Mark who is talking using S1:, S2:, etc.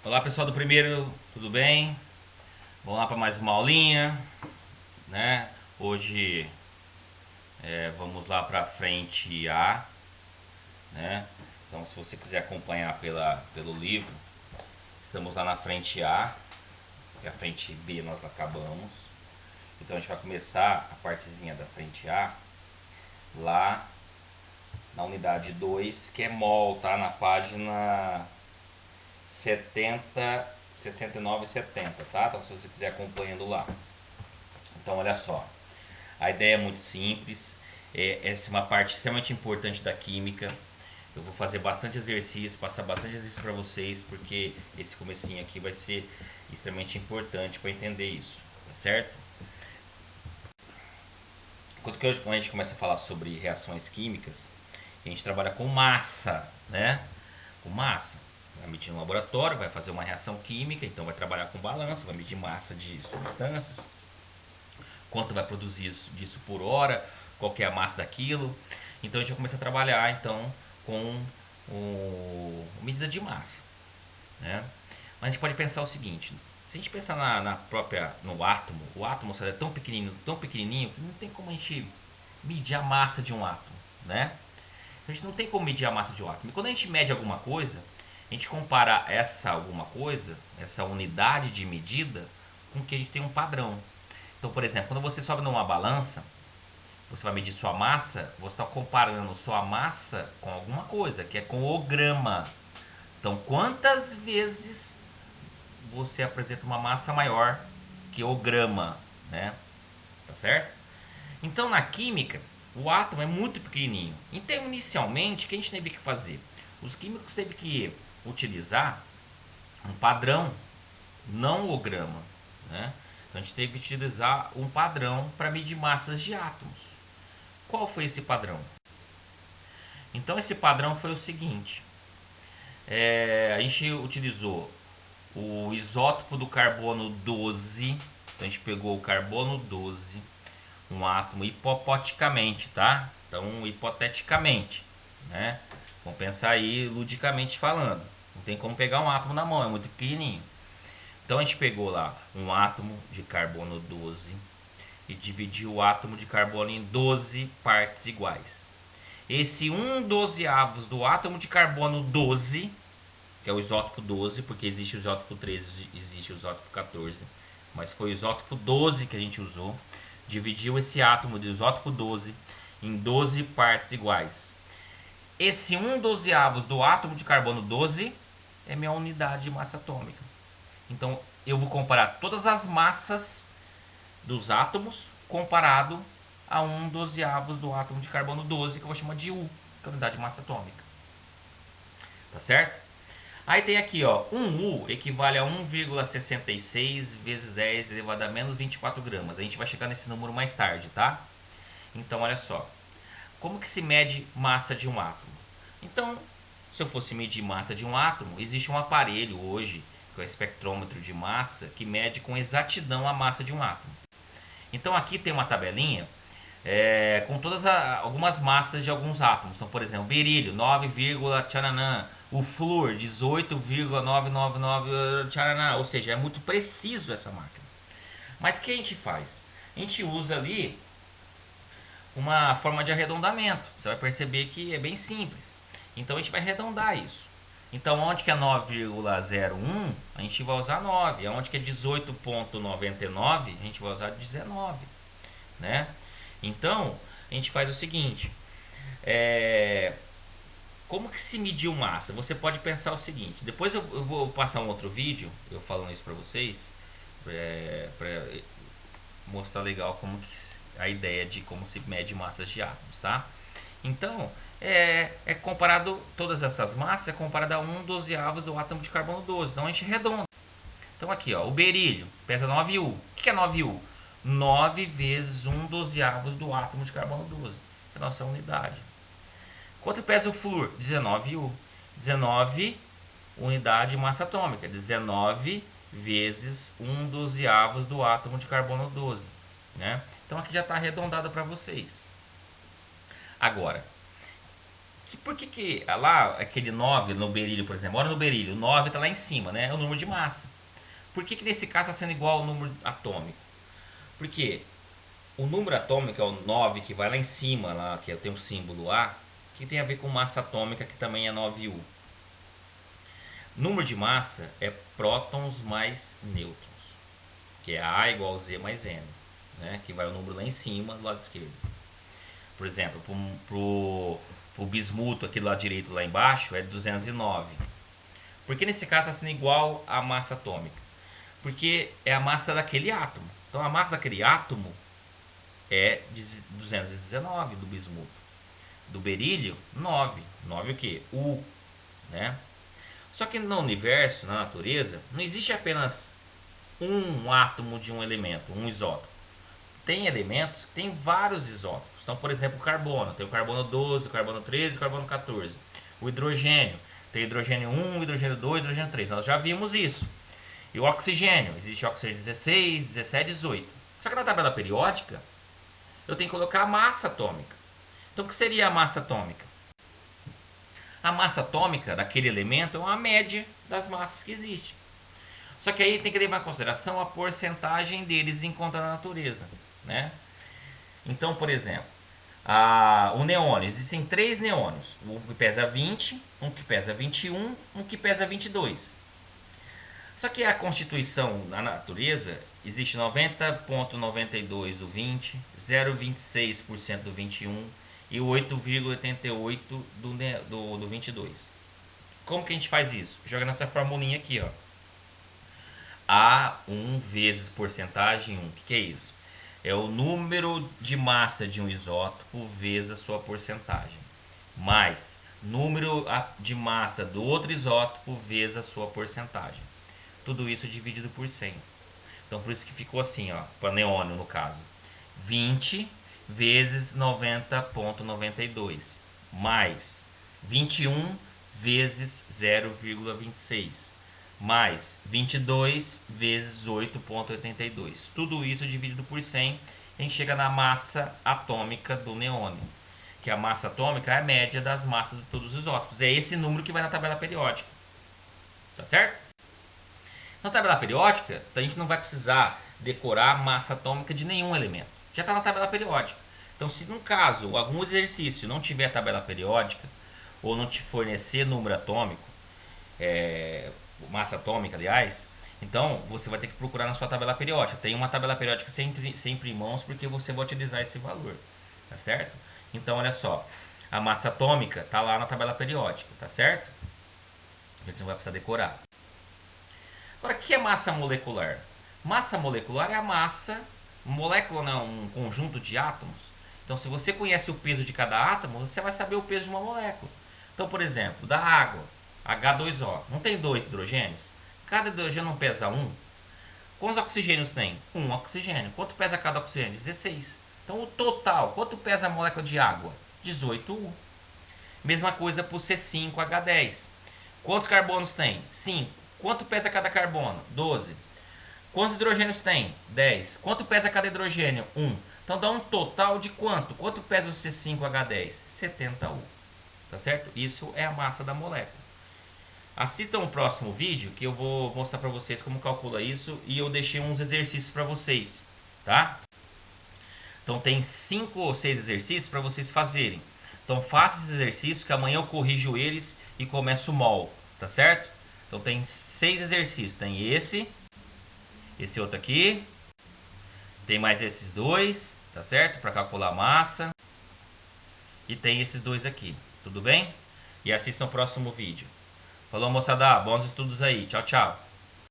S1: Olá pessoal do primeiro, tudo bem? Vamos lá para mais uma aulinha, né? Hoje vamos lá para a frente A, né? Então se você quiser acompanhar pelo livro, estamos lá na frente A, e a frente B nós acabamos. Então a gente vai começar a partezinha da frente A lá na unidade 2, que é MOL, tá? Na página 70, 69 e 70, tá? Então se você quiser acompanhando lá. Então olha só, a ideia é muito simples, essa é uma parte extremamente importante da química. Eu vou fazer bastante exercício, passar bastante exercício para vocês, porque esse comecinho aqui vai ser extremamente importante para entender isso, tá certo? Quando a gente começa a falar sobre reações químicas, a gente trabalha com massa, né? Com massa. Vai medir no laboratório, vai fazer uma reação química, então vai trabalhar com balanço, vai medir massa de substâncias, quanto vai produzir disso por hora, qual que é a massa daquilo. Então a gente vai começar a trabalhar então com medida de massa, né? Mas a gente pode pensar o seguinte: se a gente pensar no átomo, o átomo é tão pequenininho que não tem como a gente medir a massa de um átomo, né? A gente não tem como medir a massa de um átomo. E quando a gente mede alguma coisa, a gente compara essa alguma coisa, essa unidade de medida, com que a gente tem um padrão. Então, por exemplo, quando você sobe numa balança, você vai medir sua massa, você está comparando sua massa com alguma coisa, que é com o grama. Então, quantas vezes você apresenta uma massa maior que o grama, né? Tá certo? Então, na química, o átomo é muito pequenininho. Então, inicialmente, o que a gente teve que fazer? Os químicos teve que utilizar um padrão, não o grama, né? Então, a gente teve que utilizar um padrão para medir massas de átomos. Qual foi esse padrão? Então esse padrão foi o seguinte: a gente utilizou o isótopo do carbono 12, então a gente pegou o carbono 12, um átomo hipopoticamente, tá? Então hipoteticamente, né? Vamos pensar aí ludicamente falando. Não tem como pegar um átomo na mão, é muito pequenininho. Então a gente pegou lá um átomo de carbono 12 e dividiu o átomo de carbono em 12 partes iguais. Esse 1/12 do átomo de carbono 12, que é o isótopo 12, porque existe o isótopo 13, existe o isótopo 14, mas foi o isótopo 12 que a gente usou, dividiu esse átomo do isótopo 12 em 12 partes iguais. Esse 1/12 do átomo de carbono 12 é minha unidade de massa atômica. Então eu vou comparar todas as massas dos átomos comparado a 1/12 do átomo de carbono 12, que eu vou chamar de U, que é a unidade de massa atômica. Tá certo? Aí tem aqui, ó, 1U equivale a 1,66 vezes 10 elevado a menos 24 gramas. A gente vai chegar nesse número mais tarde, tá? Então, olha só. Como que se mede massa de um átomo? Então, se eu fosse medir massa de um átomo, existe um aparelho hoje, que é o espectrômetro de massa, que mede com exatidão a massa de um átomo. Então aqui tem uma tabelinha com algumas massas de alguns átomos. Então, por exemplo, berílio 9, tcharanã, o flúor 18,999 tcharanã, ou seja, é muito preciso essa máquina. Mas o que a gente faz? A gente usa ali uma forma de arredondamento. Você vai perceber que é bem simples. Então a gente vai arredondar isso. Então onde que é 9,01, a gente vai usar 9. Onde que é 18,99, a gente vai usar 19, né? Então a gente faz o seguinte: como que se mediu massa? Você pode pensar o seguinte. Depois eu vou passar um outro vídeo eu falando isso para vocês, para mostrar legal como que a ideia de como se mede massas de átomos, tá? Então é comparado, todas essas massas é comparada a 1/12 do átomo de carbono 12. Então a gente arredonda. Então aqui, ó, o berílio pesa 9U. O que é 9U? 9 vezes 1/12 do átomo de carbono 12. É a nossa unidade. Quanto pesa o flúor? 19U. 19 unidade de massa atômica. 19 vezes 1/12 do átomo de carbono 12. Né? Então aqui já está arredondado para vocês. Agora, Por que lá, aquele 9 no berílio, por exemplo, olha no berílio, o 9 está lá em cima, né? É o número de massa. Por que nesse caso está sendo igual ao número atômico? Porque o número atômico é o 9 que vai lá em cima, lá, que tem o símbolo A, que tem a ver com massa atômica, que também é 9U. Número de massa é prótons mais nêutrons, que é A igual a Z mais N, né? Que vai o número lá em cima, do lado esquerdo. Por exemplo, pro bismuto aqui do lado direito, lá embaixo, é 209. Por que nesse caso está sendo igual à massa atômica? Porque é a massa daquele átomo. Então a massa daquele átomo é 219 do bismuto. Do berílio, 9. 9 o que? U, né? Só que no universo, na natureza, não existe apenas um átomo de um elemento, um isótopo. Tem elementos que têm vários isótopos. Então, por exemplo, o carbono. Tem o carbono 12, o carbono 13 e o carbono 14. O hidrogênio. Tem hidrogênio 1, hidrogênio 2, hidrogênio 3. Nós já vimos isso. E o oxigênio. Existe oxigênio 16, 17, 18. Só que na tabela periódica, eu tenho que colocar a massa atômica. Então, o que seria a massa atômica? A massa atômica daquele elemento é uma média das massas que existem. Só que aí tem que levar em consideração a porcentagem deles encontrada na natureza, né? Então, por exemplo, o neônio, existem 3 neônios, um que pesa 20, um que pesa 21, um que pesa 22. Só que a constituição da natureza existe 90,92 do 20, 0,26% do 21 e 8,88 do 22. Como que a gente faz isso? Joga nessa formulinha aqui, ó. A1 vezes porcentagem 1. O que é isso? É o número de massa de um isótopo vezes a sua porcentagem, mais número de massa do outro isótopo vezes a sua porcentagem. Tudo isso dividido por 100. Então por isso que ficou assim, ó, para neônio no caso. 20 vezes 90,92 mais 21 vezes 0,26 mais 22 vezes 8,82. Tudo isso dividido por 100, a gente chega na massa atômica do neônio, que a massa atômica é a média das massas de todos os isótopos. É esse número que vai na tabela periódica. Tá certo? Na tabela periódica, a gente não vai precisar decorar a massa atômica de nenhum elemento. Já está na tabela periódica. Então, se no caso algum exercício não tiver tabela periódica ou não te fornecer número atômico, massa atômica, aliás, então você vai ter que procurar na sua tabela periódica. Tem uma tabela periódica sempre em mãos, porque você vai utilizar esse valor, tá certo? Então, olha só, a massa atômica está lá na tabela periódica, tá certo? A gente não vai precisar decorar. Agora, o que é massa molecular? Massa molecular é a massa, molécula não, um conjunto de átomos. Então, se você conhece o peso de cada átomo, você vai saber o peso de uma molécula. Então, por exemplo, da água, H2O, não tem 2 hidrogênios? Cada hidrogênio não pesa 1? Quantos oxigênios tem? 1 oxigênio. Quanto pesa cada oxigênio? 16. Então, o total, quanto pesa a molécula de água? 18U. Mesma coisa para o C5H10. Quantos carbonos tem? 5. Quanto pesa cada carbono? 12. Quantos hidrogênios tem? 10. Quanto pesa cada hidrogênio? 1. Então dá um total de quanto? Quanto pesa o C5H10? 70U. Tá certo? Isso é a massa da molécula. Assistam o próximo vídeo que eu vou mostrar para vocês como calcula isso e eu deixei uns exercícios para vocês, tá? Então tem 5 ou 6 exercícios para vocês fazerem. Então faça esses exercícios que amanhã eu corrijo eles e começo o MOL, tá certo? Então tem 6 exercícios, tem esse outro aqui, tem mais esses dois, tá certo? Para calcular a massa. E tem esses dois aqui, tudo bem? E assistam o próximo vídeo. Falou, moçada, bons estudos aí, tchau, tchau.